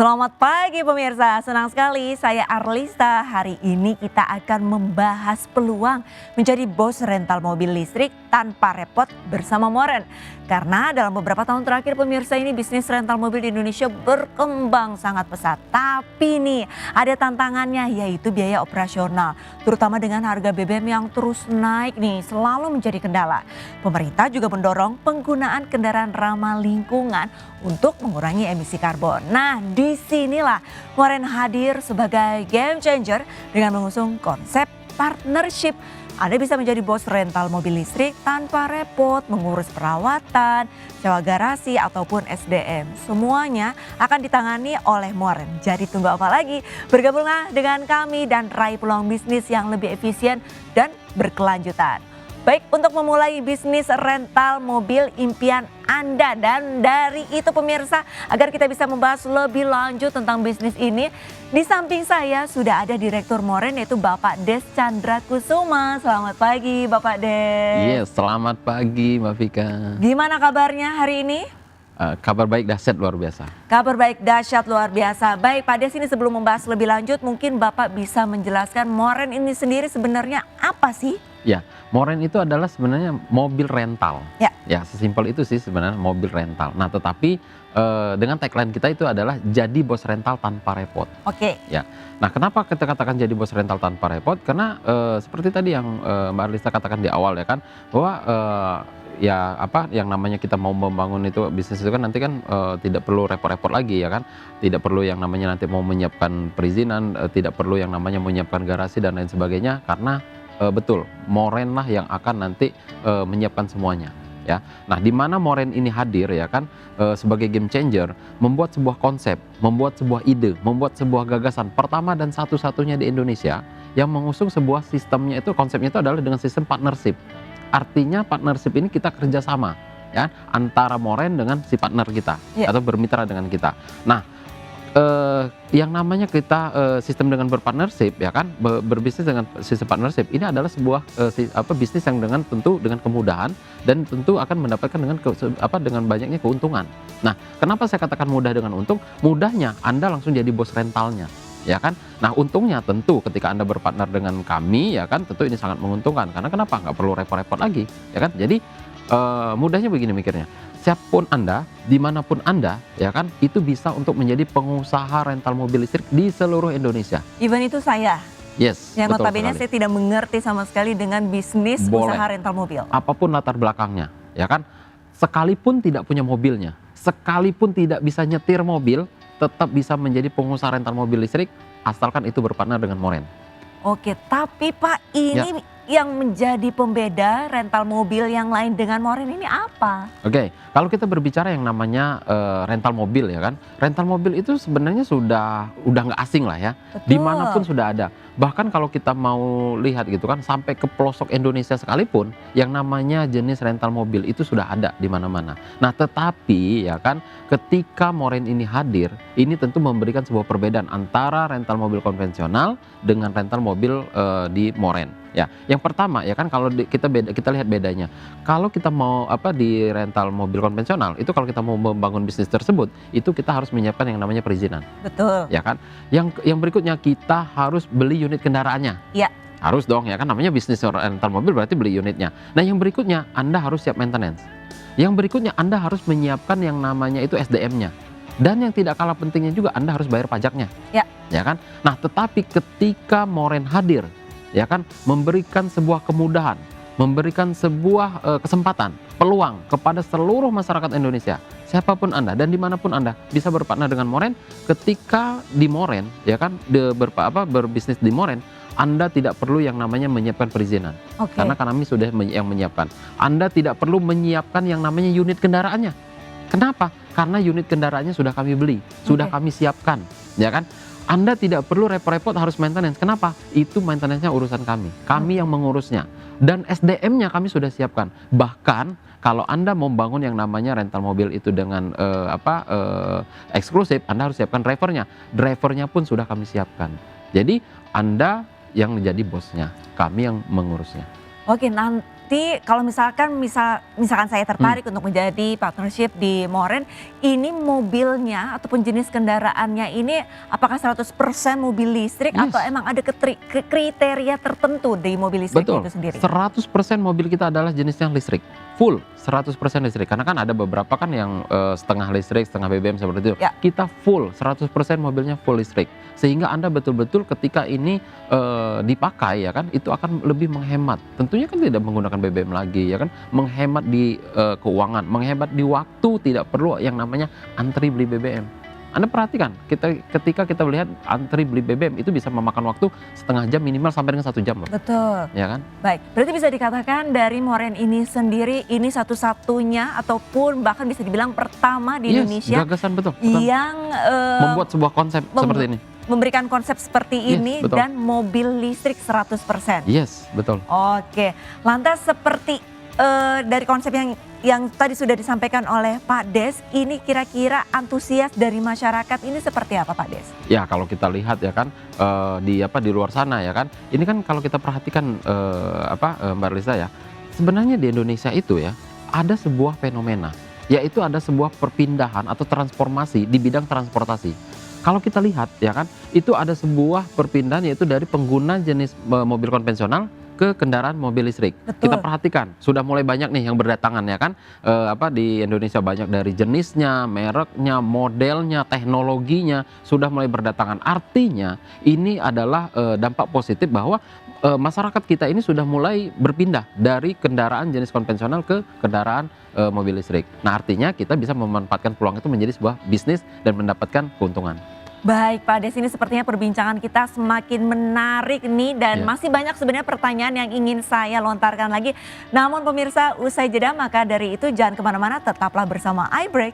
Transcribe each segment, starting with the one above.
Selamat pagi pemirsa, senang sekali saya Arlista. Hari ini kita akan membahas peluang menjadi bos rental mobil listrik tanpa repot bersama Moren. Karena dalam beberapa tahun terakhir pemirsa ini bisnis rental mobil di Indonesia berkembang sangat pesat. Tapi nih ada tantangannya yaitu biaya operasional. Terutama dengan harga BBM yang terus naik nih selalu menjadi kendala. Pemerintah juga mendorong penggunaan kendaraan ramah lingkungan untuk mengurangi emisi karbon. Nah, disinilah Moren hadir sebagai game changer dengan mengusung konsep partnership. Anda bisa menjadi bos rental mobil listrik tanpa repot mengurus perawatan, sewa garasi ataupun SDM. Semuanya akan ditangani oleh Moren. Jadi tunggu apa lagi? Bergabunglah dengan kami dan raih peluang bisnis yang lebih efisien dan berkelanjutan. Baik, untuk memulai bisnis rental mobil impian Anda, dan dari itu pemirsa, agar kita bisa membahas lebih lanjut tentang bisnis ini, di samping saya sudah ada Direktur Moren yaitu Bapak Des Chandra Kusuma. Selamat pagi Bapak Des. Iya, selamat pagi Mbak Vika. Gimana kabarnya hari ini? Kabar baik dahsyat luar biasa. Kabar baik dahsyat luar biasa. Baik Pak Des, ini sebelum membahas lebih lanjut mungkin Bapak bisa menjelaskan Moren ini sendiri sebenarnya apa sih? Ya, Moren itu adalah sebenarnya mobil rental. Ya, sesimpel itu sih sebenarnya mobil rental. Nah, tetapi dengan tagline kita itu adalah jadi bos rental tanpa repot. Oke. Ya. Nah, kenapa kita katakan jadi bos rental tanpa repot? Karena seperti tadi yang Mbak Arlista katakan di awal ya kan, bahwa yang namanya kita mau membangun itu bisnis itu kan nanti kan tidak perlu repot-repot lagi ya kan, tidak perlu yang namanya nanti mau menyiapkan perizinan, tidak perlu yang namanya menyiapkan garasi dan lain sebagainya, karena betul Moren lah yang akan nanti menyiapkan semuanya ya. Nah, di mana Moren ini hadir ya kan sebagai game changer, membuat sebuah konsep, membuat sebuah ide, membuat sebuah gagasan pertama dan satu-satunya di Indonesia yang mengusung sebuah sistemnya, itu konsepnya itu adalah dengan sistem partnership. Artinya partnership ini kita kerjasama ya antara Moren dengan si partner kita atau bermitra dengan kita. Nah, yang namanya kita sistem dengan berpartnership ya kan, berbisnis dengan sistem partnership ini adalah sebuah bisnis yang tentu dengan kemudahan dan tentu akan mendapatkan dengan banyaknya keuntungan. Nah, kenapa saya katakan mudah dengan untung? Mudahnya Anda langsung jadi bos rentalnya ya kan. Nah, untungnya tentu ketika Anda berpartner dengan kami ya kan, tentu ini sangat menguntungkan. Karena kenapa? Nggak perlu repot-repot lagi ya kan. Jadi mudahnya begini mikirnya, siapapun Anda, dimanapun Anda ya kan, itu bisa untuk menjadi pengusaha rental mobil listrik di seluruh Indonesia. Even itu saya. Yes, yang betul notabene sekali. saya tidak mengerti sama sekali dengan bisnis usaha rental mobil. Apapun latar belakangnya ya kan, sekalipun tidak punya mobilnya, sekalipun tidak bisa nyetir mobil, tetap bisa menjadi pengusaha rental mobil listrik asalkan itu berpartner dengan Moren. Oke, tapi Pak, ini yang menjadi pembeda rental mobil yang lain dengan Moren ini apa? Oke, kalau kita berbicara yang namanya rental mobil ya kan, rental mobil itu sebenarnya udah nggak asing lah ya. Betul. Dimanapun sudah ada. Bahkan kalau kita mau lihat gitu kan, sampai ke pelosok Indonesia sekalipun yang namanya jenis rental mobil itu sudah ada di mana-mana. Nah, tetapi ya kan, ketika Moren ini hadir, ini tentu memberikan sebuah perbedaan antara rental mobil konvensional dengan rental mobil di Moren. Ya, yang pertama ya kan, kalau kita lihat bedanya. Kalau kita mau di rental mobil konvensional itu, kalau kita mau membangun bisnis tersebut, itu kita harus menyiapkan yang namanya perizinan. Betul. Ya kan? Yang berikutnya kita harus beli unit kendaraannya. Ya. Harus dong ya kan, namanya bisnis rental mobil berarti beli unitnya. Nah, yang berikutnya Anda harus siap maintenance. Yang berikutnya Anda harus menyiapkan yang namanya itu SDM-nya. Dan yang tidak kalah pentingnya juga Anda harus bayar pajaknya. Ya. Ya kan? Nah, tetapi ketika Moren hadir ya kan, memberikan sebuah kemudahan, memberikan sebuah kesempatan, peluang kepada seluruh masyarakat Indonesia, siapapun Anda dan dimanapun Anda bisa berpartner dengan Moren. Ketika di Moren ya kan, berbisnis di Moren, Anda tidak perlu yang namanya menyiapkan perizinan. Karena kami sudah yang menyiapkan. Anda tidak perlu menyiapkan yang namanya unit kendaraannya. Kenapa? Karena unit kendaraannya sudah kami beli, sudah kami siapkan ya kan. Anda tidak perlu repot-repot harus maintenance. Kenapa? Itu maintenance-nya urusan kami. Kami yang mengurusnya. Dan SDM-nya kami sudah siapkan. Bahkan kalau Anda mau bangun yang namanya rental mobil itu dengan eksklusif, Anda harus siapkan drivernya. Drivernya pun sudah kami siapkan. Jadi Anda yang menjadi bosnya, kami yang mengurusnya. Oke, Berarti kalau misalkan saya tertarik untuk menjadi partnership di Moren, ini mobilnya ataupun jenis kendaraannya ini apakah 100% mobil listrik Yes. atau emang ada kriteria tertentu di mobil listrik Betul, itu sendiri? 100% mobil kita adalah jenisnya listrik, full 100% listrik. Karena kan ada beberapa kan yang setengah listrik, setengah BBM seperti itu. Ya. Kita full 100% mobilnya full listrik. Sehingga Anda betul-betul ketika ini dipakai ya kan, itu akan lebih menghemat. Tentunya kan tidak menggunakan BBM lagi ya kan, menghemat di keuangan, menghemat di waktu, tidak perlu yang namanya antri beli BBM. Anda perhatikan, ketika kita melihat antri beli BBM itu bisa memakan waktu setengah jam minimal sampai dengan 1 jam loh. Betul. Ya kan? Baik, berarti bisa dikatakan dari Moren ini sendiri ini satu-satunya ataupun bahkan bisa dibilang pertama di Yes, Indonesia gagasan betul. yang Membuat sebuah konsep seperti ini. memberikan konsep seperti Yes, ini betul. dan mobil listrik 100%. Yes, betul. Oke, lantas seperti dari konsep yang tadi sudah disampaikan oleh Pak Des, ini kira-kira antusias dari masyarakat ini seperti apa Pak Des? Ya kalau kita lihat ya kan di luar sana ya kan, ini kan kalau kita perhatikan Mbak Lisa ya, sebenarnya di Indonesia itu ya ada sebuah fenomena, yaitu ada sebuah perpindahan atau transformasi di bidang transportasi. Kalau kita lihat ya kan, itu ada sebuah perpindahan yaitu dari pengguna jenis mobil konvensional ke kendaraan mobil listrik. Betul. Kita perhatikan sudah mulai banyak nih yang berdatangan ya kan, di Indonesia banyak dari jenisnya, mereknya, modelnya, teknologinya sudah mulai berdatangan. Artinya ini adalah dampak positif bahwa masyarakat kita ini sudah mulai berpindah dari kendaraan jenis konvensional ke kendaraan mobil listrik. Nah artinya kita bisa memanfaatkan peluang itu menjadi sebuah bisnis dan mendapatkan keuntungan. Baik Pak Des, ini sepertinya perbincangan kita semakin menarik nih dan Ya. masih banyak sebenarnya pertanyaan yang ingin saya lontarkan lagi. Namun pemirsa, usai jeda maka dari itu jangan kemana-mana, tetaplah bersama iBreak.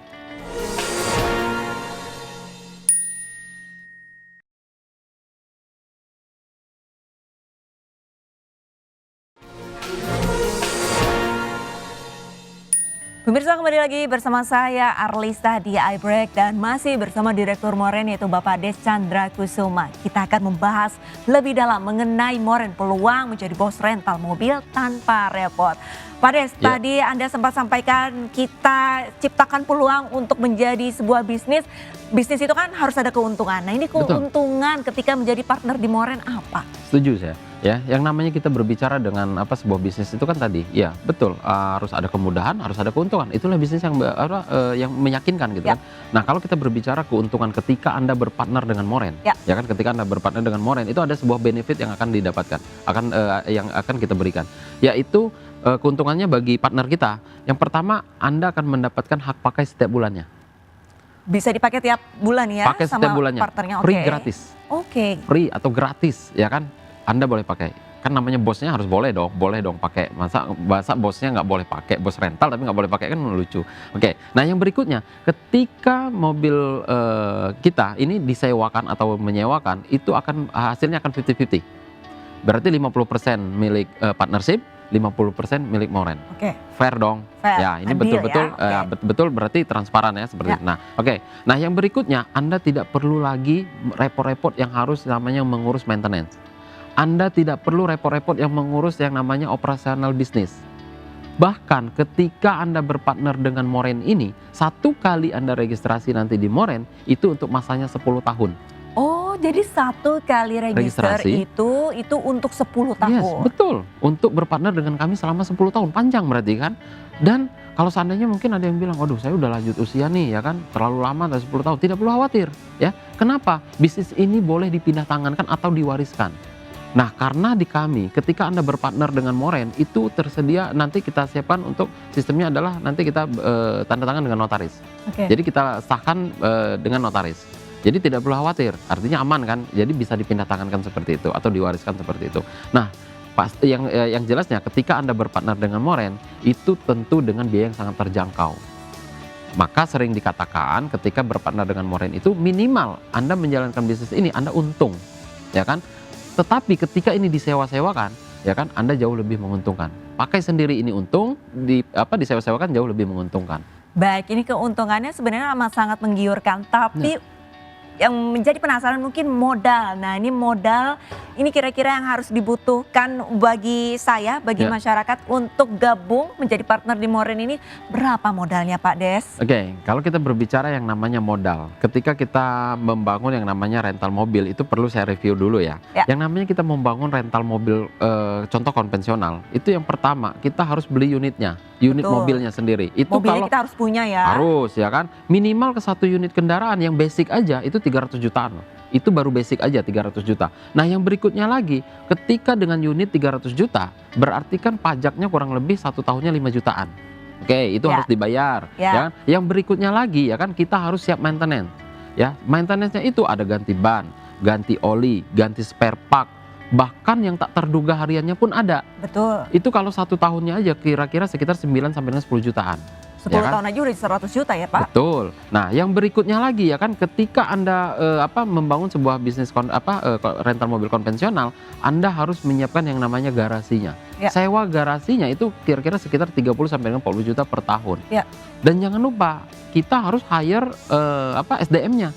Pemirsa, kembali lagi bersama saya Arlista di iBreak dan masih bersama Direktur Moren yaitu Bapak Des Chandra Kusuma. Kita akan membahas lebih dalam mengenai Moren, peluang menjadi bos rental mobil tanpa repot. Pak Des, Ya. tadi Anda sempat sampaikan kita ciptakan peluang untuk menjadi sebuah bisnis. Bisnis itu kan harus ada keuntungan. Nah ini Betul. keuntungan ketika menjadi partner di Moren apa? Setuju saya. Ya, yang namanya kita berbicara dengan sebuah bisnis itu kan tadi, ya betul, harus ada kemudahan, harus ada keuntungan. Itulah bisnis yang meyakinkan gitu Ya. kan. Nah kalau kita berbicara keuntungan ketika Anda berpartner dengan Moren, Ya. ya kan, ketika Anda berpartner dengan Moren itu ada sebuah benefit yang akan didapatkan, yang akan kita berikan, yaitu keuntungannya bagi partner kita. Yang pertama, Anda akan mendapatkan hak pakai setiap bulannya, Bisa dipakai tiap bulan ya pakai sama setiap bulannya, partnernya. free Oke. gratis. Oke. Free atau gratis ya kan, Anda boleh pakai. Kan namanya bosnya harus boleh dong pakai. Masa bosnya nggak boleh pakai, bos rental tapi nggak boleh pakai, kan lucu. Oke, nah yang berikutnya, ketika mobil kita ini disewakan atau menyewakan, itu hasilnya akan 50-50. Berarti 50% milik partnership, 50% milik Moren. Oke. Fair dong. Fair, Ya, ini adil betul-betul ya, oke. betul berarti transparan ya seperti Ya. itu. Nah, oke. Nah, yang berikutnya, Anda tidak perlu lagi repot-repot yang harus namanya mengurus maintenance. Anda tidak perlu repot-repot yang mengurus yang namanya operasional bisnis. Bahkan ketika Anda berpartner dengan Moren ini, 1 kali Anda registrasi nanti di Moren itu untuk masanya 10 tahun. Oh, jadi 1 kali register Registrasi. itu untuk 10 Yes, tahun. betul. Untuk berpartner dengan kami selama 10 tahun, panjang berarti kan. Dan kalau seandainya mungkin ada yang bilang, waduh saya udah lanjut usia nih ya kan, terlalu lama dari 10 tahun. Tidak perlu khawatir ya. Kenapa? Bisnis ini boleh dipindah tangankan atau diwariskan. Nah karena di kami ketika Anda berpartner dengan Moren itu tersedia, nanti kita siapkan untuk sistemnya adalah nanti kita tanda tangan dengan notaris. Oke. Jadi kita sahkan dengan notaris. Jadi tidak perlu khawatir, artinya aman kan. Jadi bisa dipindah tangankan seperti itu atau diwariskan seperti itu. Nah pasti yang jelasnya ketika Anda berpartner dengan Moren itu tentu dengan biaya yang sangat terjangkau. Maka sering dikatakan ketika berpartner dengan Moren itu minimal Anda menjalankan bisnis ini Anda untung, ya kan? Tetapi ketika ini disewa-sewakan, ya kan, Anda jauh lebih menguntungkan. Pakai sendiri ini untung, disewa-sewakan jauh lebih menguntungkan. Baik, ini keuntungannya sebenarnya amat sangat menggiurkan, tapi yang menjadi penasaran mungkin modal. Nah ini modal, ini kira-kira yang harus dibutuhkan bagi saya, bagi Ya. masyarakat untuk gabung menjadi partner di Moren ini, berapa modalnya Pak Des? Oke, kalau kita berbicara yang namanya modal, ketika kita membangun yang namanya rental mobil, itu perlu saya review dulu ya. Ya. Yang namanya kita membangun rental mobil, contoh konvensional, itu yang pertama kita harus beli unitnya, unit Betul. mobilnya sendiri. Itu Mobilnya kalau kita harus punya ya. harus ya kan, minimal ke satu unit kendaraan yang basic aja itu 300 jutaan loh. Itu baru basic aja 300 juta. Nah yang berikutnya lagi, ketika dengan unit 300 juta, berarti kan pajaknya kurang lebih 1 tahunnya 5 jutaan. Oke, itu Ya. harus dibayar. Ya. Ya. Yang berikutnya lagi ya kan, kita harus siap maintenance. Ya, maintenance-nya itu ada ganti ban, ganti oli, ganti spare part, bahkan yang tak terduga hariannya pun ada. Betul. Itu kalau 1 tahunnya aja kira-kira sekitar 9 sampai dengan 10 jutaan. 10 Ya kan? tahun aja udah 100 juta ya Pak. Betul. Nah, yang berikutnya lagi ya kan, ketika Anda membangun sebuah bisnis rental mobil konvensional, Anda harus menyiapkan yang namanya garasinya. Ya. Sewa garasinya itu kira-kira sekitar 30 sampai dengan 40 juta per tahun. Ya. Dan jangan lupa, kita harus hire SDM-nya.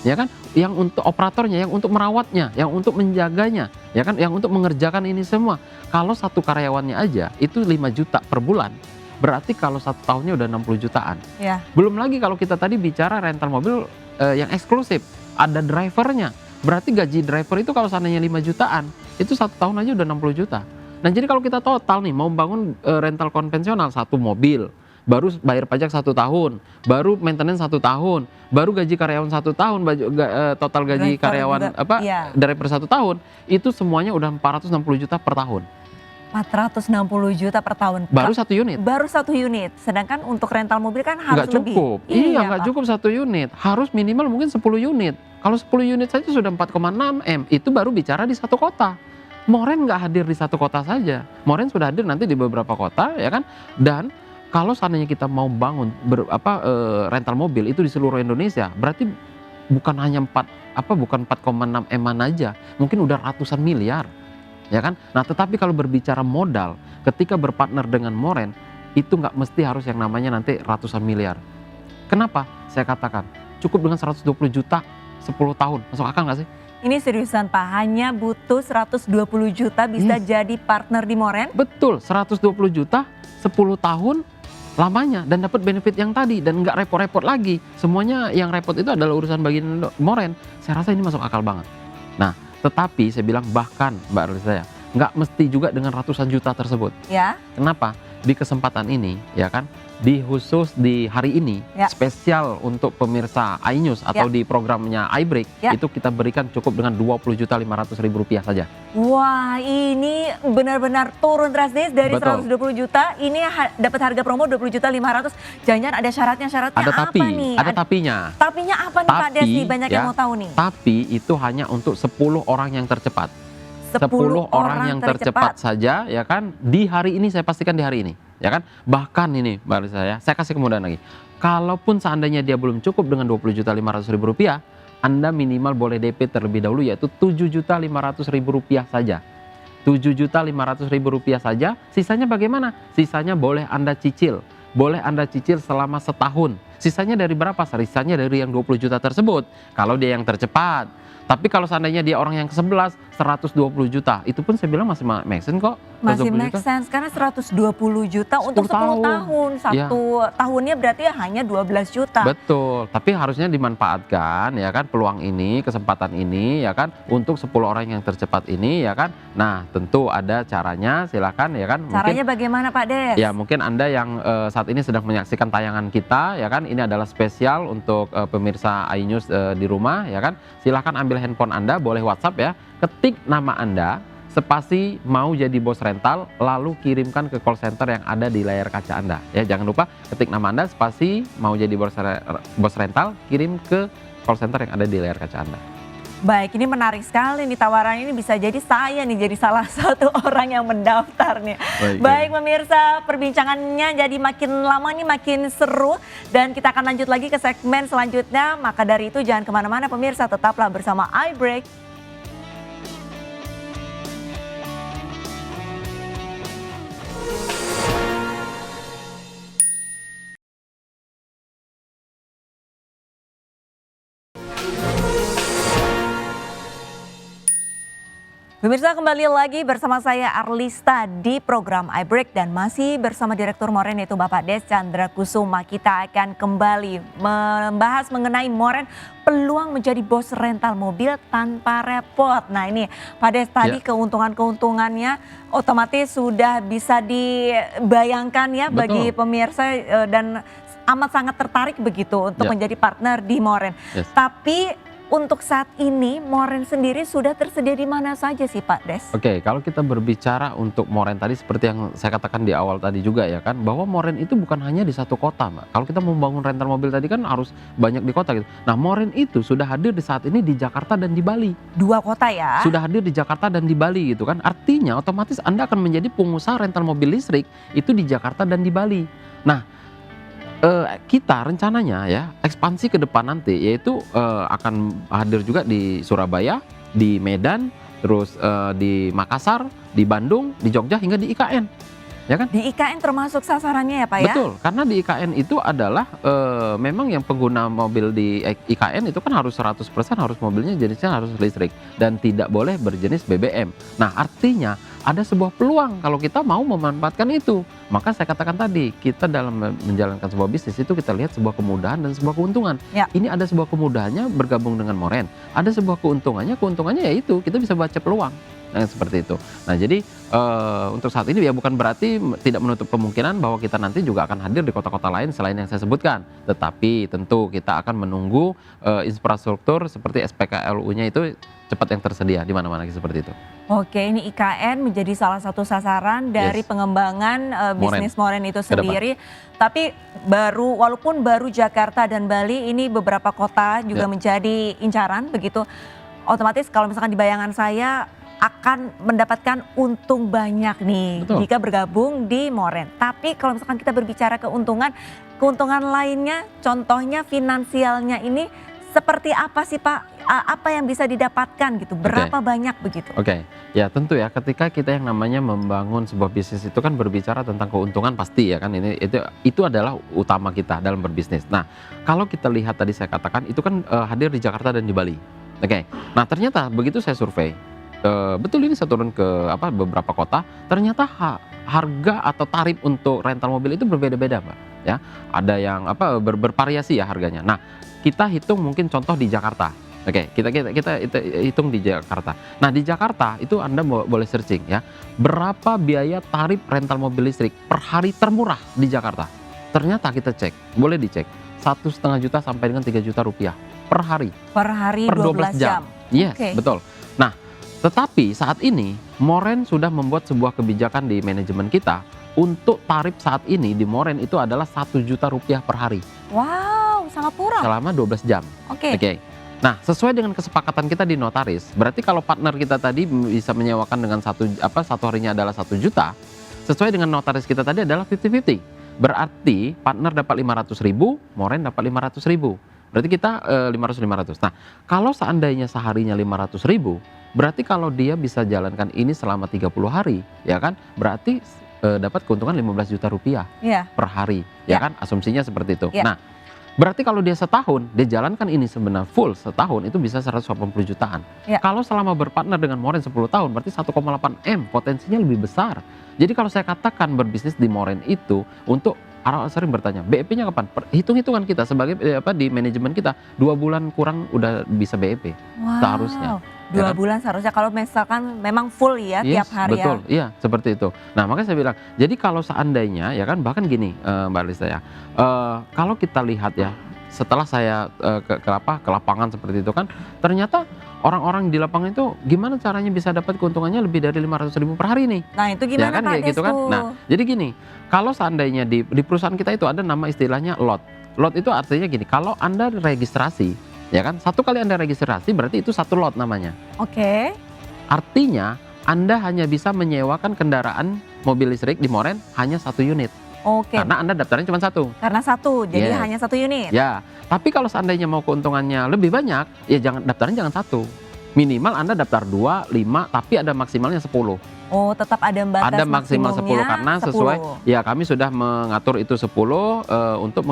Ya kan? Yang untuk operatornya, yang untuk merawatnya, yang untuk menjaganya, ya kan? Yang untuk mengerjakan ini semua. Kalau satu karyawannya aja itu 5 juta per bulan. Berarti kalau 1 tahunnya udah 60 jutaan. Ya. Belum lagi kalau kita tadi bicara rental mobil yang eksklusif, ada drivernya. Berarti gaji driver itu kalau seandainya 5 jutaan, itu 1 tahun aja udah 60 juta. Nah jadi kalau kita total nih mau bangun rental konvensional, 1 mobil, baru bayar pajak 1 tahun, baru maintenance 1 tahun, baru gaji karyawan 1 tahun, total gaji Driver karyawan juga, iya. driver 1 tahun, itu semuanya udah 460 juta per tahun. 460 juta per tahun. Baru 1 unit. Baru 1 unit. Sedangkan untuk rental mobil kan harus Nggak cukup. lebih. Iya, nggak Pak. cukup 1 unit. Harus minimal mungkin 10 unit. Kalau 10 unit saja sudah 4,6 M. Itu baru bicara di 1 kota. Moren nggak hadir di 1 kota saja. Moren sudah hadir nanti di beberapa kota, ya kan? Dan kalau seandainya kita mau bangun rental mobil itu di seluruh Indonesia, berarti bukan hanya 4,6 M-an aja. Mungkin udah ratusan miliar. Ya kan? Nah, tetapi kalau berbicara modal, ketika berpartner dengan Moren, itu nggak mesti harus yang namanya nanti ratusan miliar. Kenapa? Saya katakan, cukup dengan 120 juta 10 tahun. Masuk akal nggak sih? Ini seriusan Pak, hanya butuh 120 juta bisa jadi partner di Moren? Betul, 120 juta 10 tahun lamanya dan dapat benefit yang tadi dan nggak repot-repot lagi. Semuanya yang repot itu adalah urusan bagian Moren. Saya rasa ini masuk akal banget. Nah, tetapi saya bilang bahkan Mbak Arlisa ya, nggak mesti juga dengan ratusan juta tersebut. Ya. Kenapa? Di kesempatan ini, ya kan, khusus di hari ini, Ya. spesial untuk pemirsa iNews atau Ya. di programnya iBreak, Ya. itu kita berikan cukup dengan Rp20.500.000 saja. Wah, ini benar-benar turun drastis dari Betul. 120 juta. Ini dapat harga promo 20.500.000. Jangan-jangan ada syaratnya Ada apa tapi, nih? ada tapinya. Tapinya apa nih Pak Des? Nih, banyak yang ya, mau tahu nih. Tapi itu hanya untuk 10 orang yang tercepat. 10 orang yang tercepat saja, ya kan, di hari ini, saya pastikan di hari ini, ya kan. Bahkan ini Mbak Arlisa ya, saya kasih kemudahan lagi. Kalaupun seandainya dia belum cukup dengan Rp20.500.000, Anda minimal boleh DP terlebih dahulu, yaitu Rp7.500.000 saja. Rp7.500.000 saja. Sisanya bagaimana? Sisanya boleh Anda cicil. Boleh Anda cicil selama setahun. Sisanya dari berapa? Sisanya dari yang 20 juta tersebut. Kalau dia yang tercepat. Tapi kalau seandainya dia orang yang ke-11, 120 juta. Itu pun saya bilang masih make sense kok. Masih 120 make juta. sense karena 120 juta untuk 10 tahun. Ya. Satu tahunnya berarti hanya 12 juta. Betul, tapi harusnya dimanfaatkan ya kan peluang ini, kesempatan ini ya kan untuk 10 orang yang tercepat ini ya kan. Nah, tentu ada caranya, silakan ya kan. Caranya bagaimana Pak Des? Ya, mungkin Anda yang saat ini sedang menyaksikan tayangan kita ya kan, ini adalah spesial untuk pemirsa iNews di rumah ya kan. Silakan ambil handphone Anda, boleh WhatsApp ya. Ketik nama Anda, spasi mau jadi bos rental, lalu kirimkan ke call center yang ada di layar kaca Anda. Ya, jangan lupa ketik nama Anda, spasi mau jadi bos rental, kirim ke call center yang ada di layar kaca Anda. Baik, ini menarik sekali nih tawaran ini, bisa jadi saya nih jadi salah satu orang yang mendaftar nih. Baik pemirsa, perbincangannya jadi makin lama nih makin seru dan kita akan lanjut lagi ke segmen selanjutnya. Maka dari itu jangan kemana-mana pemirsa, tetaplah bersama iBreak. Pemirsa, kembali lagi bersama saya Arlista di program iBreak dan masih bersama Direktur Moren yaitu Bapak Des Chandra Kusuma. Kita akan kembali membahas mengenai Moren peluang menjadi bos rental mobil tanpa repot. Nah ini Pak Des tadi keuntungan-keuntungannya otomatis sudah bisa dibayangkan ya bagi pemirsa dan amat sangat tertarik begitu untuk menjadi partner di Moren. Tapi untuk saat ini Moren sendiri sudah tersedia di mana saja sih Pak Des? Oke, kalau kita berbicara untuk Moren tadi seperti yang saya katakan di awal tadi juga ya kan, bahwa Moren itu bukan hanya di satu kota Mbak. Kalau kita membangun rental mobil tadi kan harus banyak di kota gitu. Nah Moren itu sudah hadir di saat ini di Jakarta dan di Bali. 2 kota ya? Sudah hadir di Jakarta dan di Bali gitu kan. Artinya otomatis Anda akan menjadi pengusaha rental mobil listrik itu di Jakarta dan di Bali. Nah kita rencananya ya ekspansi ke depan nanti yaitu akan hadir juga di Surabaya, di Medan, terus di Makassar, di Bandung, di Jogja hingga di IKN, ya kan? Di IKN termasuk sasarannya ya Pak ya? Betul, karena di IKN itu adalah memang yang pengguna mobil di IKN itu kan harus 100% harus mobilnya jenisnya harus listrik dan tidak boleh berjenis BBM. Nah artinya ada sebuah peluang kalau kita mau memanfaatkan itu. Maka saya katakan tadi, kita dalam menjalankan sebuah bisnis itu kita lihat sebuah kemudahan dan sebuah keuntungan. Ya. Ini ada sebuah kemudahannya bergabung dengan Moren. Ada sebuah keuntungannya yaitu kita bisa baca peluang. Nah, seperti itu. Nah, jadi untuk saat ini ya bukan berarti tidak menutup kemungkinan bahwa kita nanti juga akan hadir di kota-kota lain selain yang saya sebutkan. Tetapi tentu kita akan menunggu infrastruktur seperti SPKLU-nya itu cepat yang tersedia di mana-mana seperti itu. Oke, ini IKN menjadi salah satu sasaran dari pengembangan bisnis Moren itu sendiri. Tapi walaupun baru Jakarta dan Bali, ini beberapa kota juga menjadi incaran begitu. Otomatis kalau misalkan di bayangan saya akan mendapatkan untung banyak nih jika bergabung di Moren. Tapi kalau misalkan kita berbicara keuntungan lainnya, contohnya finansialnya ini seperti apa sih Pak? Apa yang bisa didapatkan gitu? Berapa banyak begitu? Oke, ya tentu ya ketika kita yang namanya membangun sebuah bisnis itu kan berbicara tentang keuntungan pasti ya kan itu adalah utama kita dalam berbisnis. Nah kalau kita lihat tadi saya katakan itu kan hadir di Jakarta dan di Bali. Oke, nah ternyata begitu saya survei, betul ini saya turun ke beberapa kota, ternyata harga atau tarif untuk rental mobil itu berbeda-beda Mbak. Ya, ada yang bervariasi ya harganya. Nah kita hitung mungkin contoh di Jakarta. Oke, kita hitung di Jakarta. Nah di Jakarta itu Anda boleh searching ya, berapa biaya tarif rental mobil listrik per hari termurah di Jakarta. Ternyata kita cek, boleh dicek, 1,5 juta sampai dengan 3 juta rupiah per hari. Per hari 12 jam. Yes, betul. Nah tetapi saat ini Moren sudah membuat sebuah kebijakan di manajemen kita untuk tarif saat ini di Moren itu adalah 1 juta rupiah per hari. Wow, sangat murah. Selama 12 jam. Oke. Nah, sesuai dengan kesepakatan kita di notaris, berarti kalau partner kita tadi bisa menyewakan dengan satu harinya adalah 1 juta, sesuai dengan notaris kita tadi adalah 50-50. Berarti partner dapat 500.000, Moren dapat 500.000. Berarti kita 500. Nah, kalau seandainya seharinya 500.000, berarti kalau dia bisa jalankan ini selama 30 hari, ya kan? Berarti dapat keuntungan 15 juta rupiah per hari, ya kan? Asumsinya seperti itu. Nah, berarti kalau dia setahun, dia jalankan ini sebenarnya full setahun itu bisa 180 jutaan. Kalau selama berpartner dengan Moren 10 tahun berarti 1,8 M, potensinya lebih besar. Jadi kalau saya katakan berbisnis di Moren itu untuk orang sering bertanya, BEP-nya kapan? Hitung-hitungan kita sebagai di manajemen kita 2 bulan kurang udah bisa BEP. Seharusnya. 2 bulan seharusnya kalau misalkan memang full ya tiap hari. Betul, iya seperti itu. Nah makanya saya bilang, jadi kalau seandainya ya kan bahkan gini Mbak Lista ya, kalau kita lihat ya setelah saya ke lapangan seperti itu kan, ternyata orang-orang di lapangan itu gimana caranya bisa dapat keuntungannya lebih dari 500.000 per hari nih. Nah itu gimana ya kan, Pak kayak gitu kan. Nah jadi gini, kalau seandainya di perusahaan kita itu ada nama istilahnya lot. Lot itu artinya gini, kalau Anda registrasi ya kan, satu kali Anda registrasi berarti itu 1 lot namanya. Oke. Artinya Anda hanya bisa menyewakan kendaraan mobil listrik di Moren hanya 1 unit. Oke. Karena Anda daftarnya cuma 1. Karena 1, jadi hanya 1 unit. Ya, tapi kalau seandainya mau keuntungannya lebih banyak, ya daftarnya jangan 1. Minimal Anda daftar 2, 5, tapi ada maksimalnya 10. Oh, tetap ada batas ada maksimal 10 karena sesuai ya kami sudah mengatur itu 10 untuk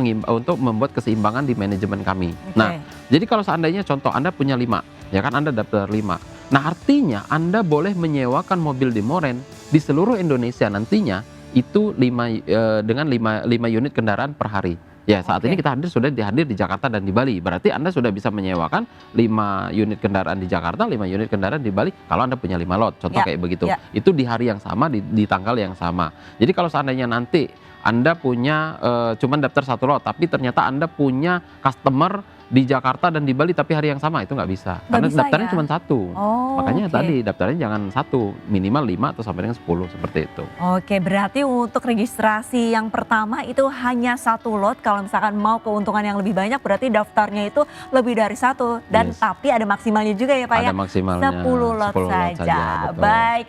membuat keseimbangan di manajemen kami. Nah, jadi kalau seandainya contoh Anda punya 5, ya kan Anda daftar 5. Nah artinya Anda boleh menyewakan mobil di Moren di seluruh Indonesia nantinya itu dengan 5 unit kendaraan per hari. Ya saat Oke. ini kita sudah hadir di Jakarta dan di Bali. Berarti Anda sudah bisa menyewakan 5 unit kendaraan di Jakarta, 5 unit kendaraan di Bali kalau Anda punya 5 lot. Contoh Ya, kayak begitu. ya. Itu di hari yang sama, di tanggal yang sama. Jadi kalau seandainya nanti Anda punya cuman daftar 1 lot, tapi ternyata Anda punya customer di Jakarta dan di Bali tapi hari yang sama, itu nggak bisa. Nggak Karena bisa daftarnya ya? cuma 1. Oh, Makanya oke. tadi daftarnya jangan 1, minimal 5 atau sampai dengan 10 seperti itu. Oke, berarti untuk registrasi yang pertama itu hanya 1 lot. Kalau misalkan mau keuntungan yang lebih banyak berarti daftarnya itu lebih dari 1. Dan Yes. tapi ada maksimalnya juga ya Pak ya? Ada maksimalnya 10 lot 10 lot saja. saja, betul. Baik.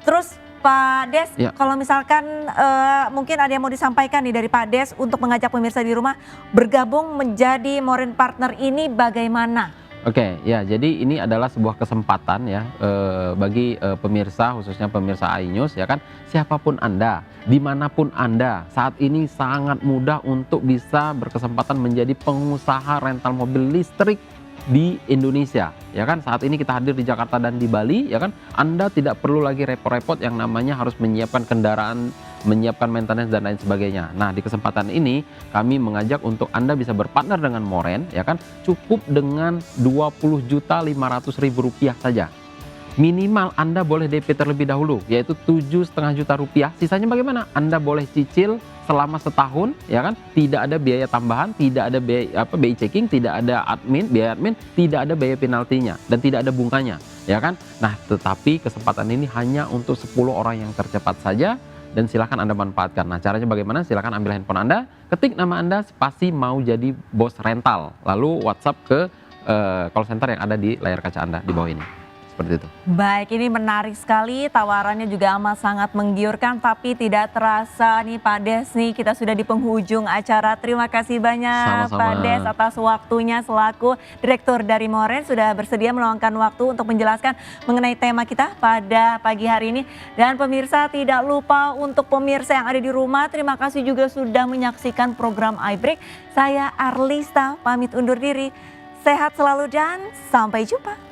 Terus Pak Des, Ya. kalau misalkan mungkin ada yang mau disampaikan nih dari Pak Des untuk mengajak pemirsa di rumah bergabung menjadi Moren Partner ini bagaimana? Oke, ya jadi ini adalah sebuah kesempatan ya bagi pemirsa, khususnya pemirsa iNews ya kan, siapapun Anda, dimanapun Anda, saat ini sangat mudah untuk bisa berkesempatan menjadi pengusaha rental mobil listrik di Indonesia ya kan. Saat ini kita hadir di Jakarta dan di Bali ya kan. Anda tidak perlu lagi repot-repot yang namanya harus menyiapkan kendaraan, menyiapkan maintenance dan lain sebagainya. Nah di kesempatan ini kami mengajak untuk Anda bisa berpartner dengan Moren ya kan, cukup dengan Rp20.500.000 saja. Minimal Anda boleh DP terlebih dahulu, yaitu Rp7,5 juta. Sisanya bagaimana? Anda boleh cicil selama setahun, ya kan? Tidak ada biaya tambahan, tidak ada biaya BI checking, tidak ada biaya admin, tidak ada biaya penaltinya, dan tidak ada bunganya, ya kan? Nah, tetapi kesempatan ini hanya untuk 10 orang yang tercepat saja, dan silakan Anda manfaatkan. Nah, caranya bagaimana? Silakan ambil handphone Anda, ketik nama Anda, spasi mau jadi bos rental, lalu WhatsApp ke call center yang ada di layar kaca Anda di bawah ini. Seperti itu. Baik, ini menarik sekali, tawarannya juga amat sangat menggiurkan, tapi tidak terasa nih Pak Des nih, kita sudah di penghujung acara. Terima kasih banyak Sama-sama. Pak Des atas waktunya selaku Direktur dari Moren, sudah bersedia meluangkan waktu untuk menjelaskan mengenai tema kita pada pagi hari ini. Dan pemirsa tidak lupa untuk pemirsa yang ada di rumah, terima kasih juga sudah menyaksikan program iBreak. Saya Arlista pamit undur diri, sehat selalu dan sampai jumpa.